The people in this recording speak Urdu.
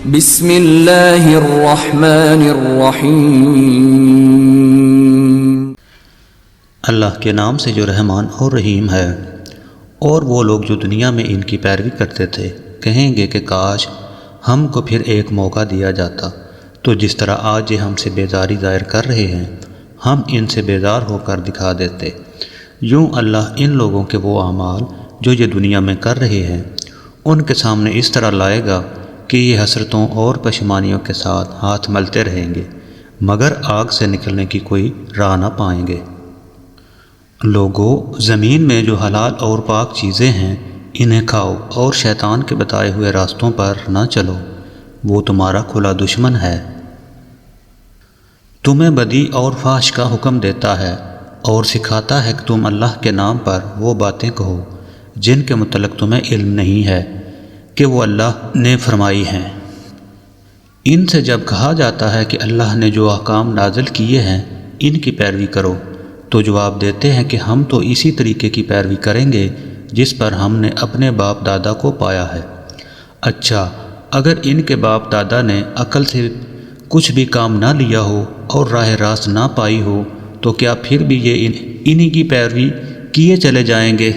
بسم اللہ الرحمن الرحیم۔ اللہ کے نام سے جو رحمان اور رحیم ہے۔ اور وہ لوگ جو دنیا میں ان کی پیروی کرتے تھے کہیں گے کہ کاش ہم کو پھر ایک موقع دیا جاتا تو جس طرح آج یہ ہم سے بیزاری ظاہر کر رہے ہیں ہم ان سے بیزار ہو کر دکھا دیتے۔ یوں اللہ ان لوگوں کے وہ اعمال جو یہ دنیا میں کر رہے ہیں ان کے سامنے اس طرح لائے گا کہ یہ حسرتوں اور پشیمانیوں کے ساتھ ہاتھ ملتے رہیں گے مگر آگ سے نکلنے کی کوئی راہ نہ پائیں گے۔ لوگو، زمین میں جو حلال اور پاک چیزیں ہیں انہیں کھاؤ اور شیطان کے بتائے ہوئے راستوں پر نہ چلو، وہ تمہارا کھلا دشمن ہے۔ تمہیں بدی اور فحش کا حکم دیتا ہے اور سکھاتا ہے کہ تم اللہ کے نام پر وہ باتیں کہو جن کے متعلق تمہیں علم نہیں ہے کہ وہ اللہ نے فرمائی ہیں۔ ان سے جب کہا جاتا ہے کہ اللہ نے جو احکام نازل کیے ہیں ان کی پیروی کرو تو جواب دیتے ہیں کہ ہم تو اسی طریقے کی پیروی کریں گے جس پر ہم نے اپنے باپ دادا کو پایا ہے۔ اچھا، اگر ان کے باپ دادا نے عقل سے کچھ بھی کام نہ لیا ہو اور راہ راست نہ پائی ہو تو کیا پھر بھی یہ انہی کی پیروی کیے چلے جائیں گے؟